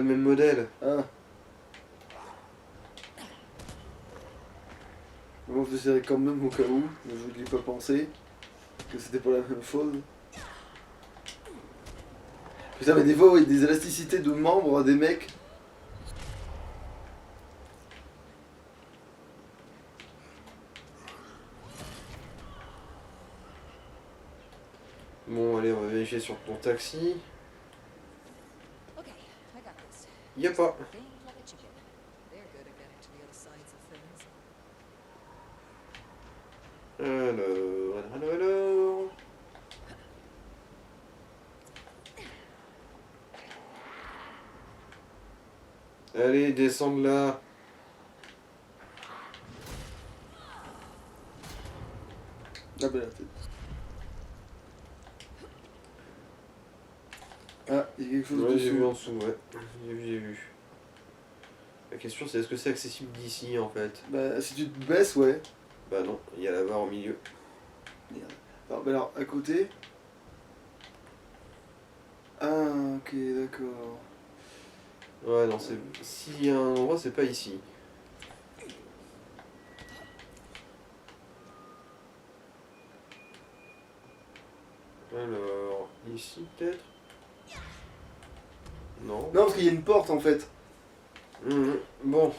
même modèle.
Ah. Bon, je l'essaierai quand même au cas où, mais je n'y ai pas pensé. Que c'était pas la même chose. Putain, mais des fois, il y a des élasticités de membres des mecs.
Bon, allez, on va vérifier sur ton taxi.
Okay, I got this.
Y a pas.
Think like a chicken. They're good at getting to the other sides of things.
Alors. Allez, descends de là.
Ah bah la tête. Ah, il y a quelque chose
Ouais, j'ai vu en
dessous.
dessous, ouais. J'ai vu. La question c'est est-ce que c'est accessible d'ici en fait?
Bah si tu te baisses, ouais.
Bah non, il y a la barre au milieu.
Merde. Alors à côté. Ah ok, d'accord.
Ouais, non, c'est. S'il y a un endroit, c'est pas ici. Alors, ici peut-être? Non.
Non, parce qu'il y a une porte en fait.
Bon,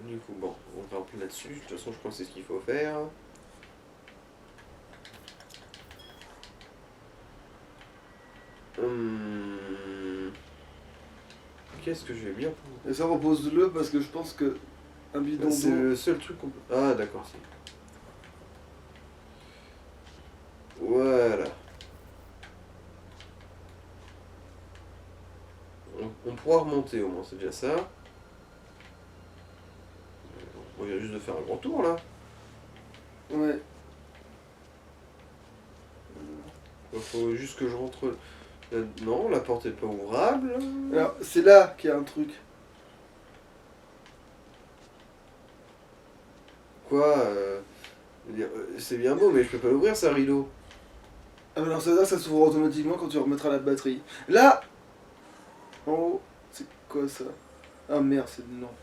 du coup, bon, on va plus là-dessus. De toute façon, je pense que c'est ce qu'il faut faire. Qu'est-ce que je vais bien pour...
Et ça repose-le parce que je pense que un bidon
C'est
d'eau.
le seul truc qu'on peut... Ah, d'accord, si. Voilà. On pourra remonter au moins, c'est déjà ça. On vient juste de faire un grand tour là.
Ouais.
Il faut juste que je rentre. Non, la porte est pas ouvrable.
Alors c'est là qu'il y a un truc.
Quoi je veux dire, c'est bien beau, mais je peux pas l'ouvrir, ça rideau.
Ah bah alors ça, là, ça s'ouvre automatiquement quand tu remettras la batterie. Là en haut, c'est quoi ça? Ah merde, c'est une lampe.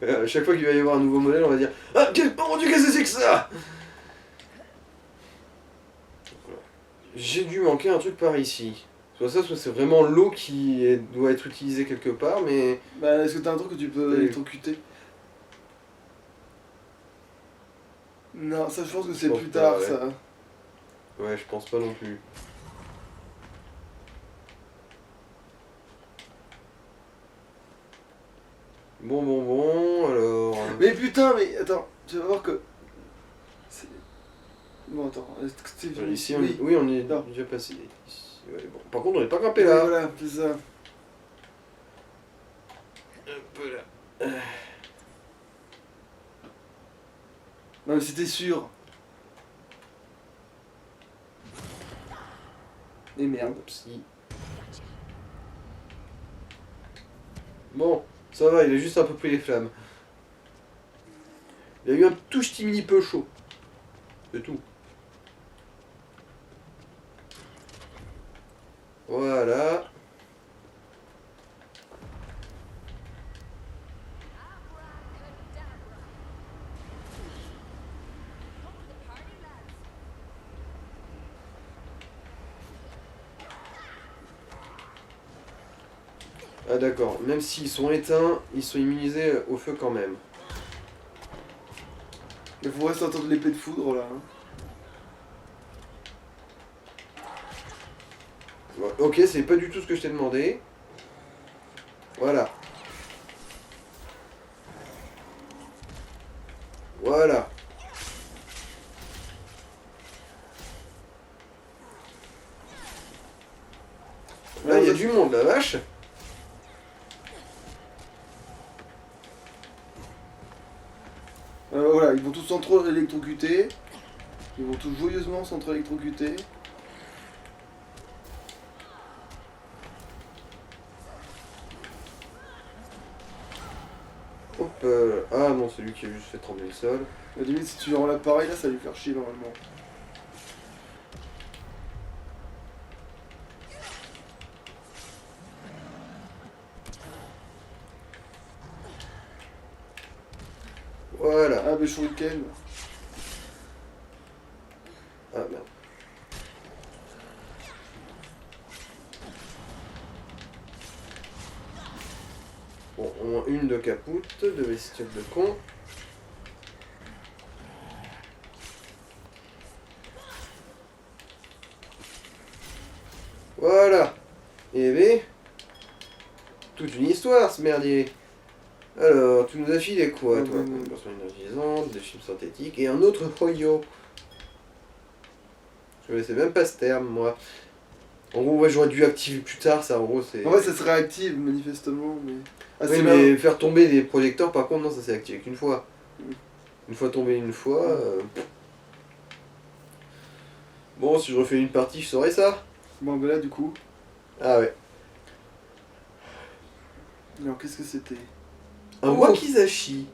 À chaque fois qu'il va y avoir un nouveau modèle, on va dire ah, oh mon dieu, qu'est-ce que c'est que ça? J'ai dû manquer un truc par ici. Soit ça, soit c'est vraiment l'eau qui doit être utilisée quelque part, mais.
Bah est-ce que t'as un truc que tu peux électrocuter? Non, ça je pense que c'est
pense
plus
pas,
tard
ouais.
ça.
Ouais, je pense pas non plus. Bon, alors.
Mais putain, mais attends, tu vas voir que. c'est- Bon attends, est-ce que c'est fini?
Ici, on,
Oui.
oui, on est
Non.
déjà passé. Ici, ouais, bon. Par contre, on n'est pas grimpé
Ouais,
là.
voilà, c'est ça.
Un peu là.
Non mais c'était sûr. Et merde.
Si. Bon, ça va, il a juste un peu pris les flammes. Il a eu un tout petit mini peu chaud. C'est tout. Voilà. Ah d'accord, même s'ils sont éteints, ils sont immunisés au feu quand même.
Il faudrait s'entendre l'épée de foudre là. Hein.
Ouais, ok, c'est pas du tout ce que je t'ai demandé. Voilà. Voilà. Là, il y a du monde, la vache.
Voilà, ils vont tous s'entre-électrocuter. Ils vont tous joyeusement s'entre-électrocuter.
Hop. Ah non, c'est lui qui a juste fait trembler le sol.
À la limite, si tu enlèves pareil là, ça va lui faire chier normalement.
Voilà.
Ah, mais shuriken.
Ah merde. Bon, au moins une de capoute, de bestiole de con. Voilà. Et bien, toute une histoire ce merdier. Alors, tu nous as filé quoi, toi? Une version énergisante, des chips synthétiques et un autre Hoyo. Je connaissais même pas ce terme, moi. En gros, ouais, j'aurais dû activer plus tard, ça, en gros, c'est...
En vrai, ça se réactive manifestement, mais. Ah,
Oui,
c'est
mais
là.
faire tomber des projecteurs, par contre, non, ça s'est activé qu'une fois.
Mm.
Une fois tombé une fois... Bon, si je refais une partie, je saurais ça.
Bon, ben là, du coup.
Ah ouais.
Alors, qu'est-ce que c'était?
Un
Oh.
wakizashi.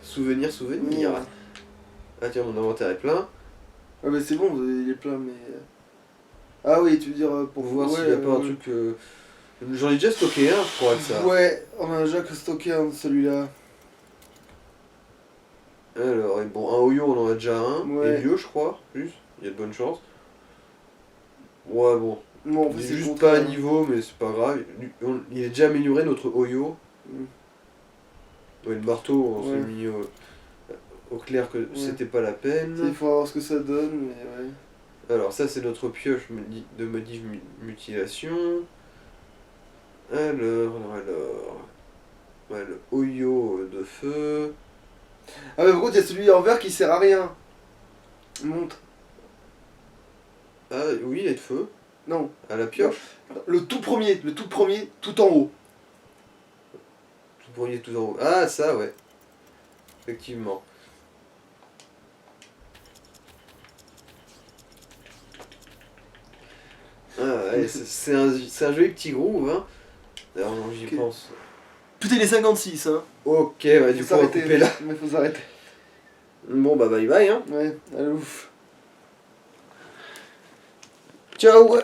Souvenir, souvenir.
Mm.
Ah tiens, mon inventaire est plein.
Ah, mais c'est bon, il est plein, mais. Ah, oui, tu veux dire
Pour
pour
voir
ouais,
s'il n'y a pas un truc... J'en ai déjà stocké un, je crois, avec ça.
Ouais, on a déjà que stocké un de celui-là.
Alors, et bon, un Oyo, on en a déjà un.
Ouais.
Et vieux, je crois, plus. Il y a de bonnes chances. Ouais, bon.
Non, en
Il
fait,
est
c'est
juste
le
pas à
contraire.
niveau, mais c'est pas grave. Il est déjà amélioré, notre Oyo.
Mm.
Ouais, le marteau, on
Ouais.
s'est mis au clair que c'était pas la
Ça, il
peine.
faut voir ce que ça donne, mais ouais.
Alors, ça, c'est notre pioche de modif mutilation. Alors. Ouais, le Oyo de feu.
Ah, mais par contre, il y a celui en vert qui sert à rien. Montre.
Ah, oui, il est de feu.
Non.
À la pioche.
Le tout premier, tout en haut.
Tout premier, tout en haut. Ah, ça, ouais. Effectivement. Ah, ouais, c'est un joli petit groove, hein. D'ailleurs, non, j'y
Ok.
pense.
Putain, il est 56, hein.
Ok, bah, du coup, on va couper là.
Mais faut s'arrêter.
Bon, bah, bye bye, hein.
Ouais, allez, ouf.
Ciao.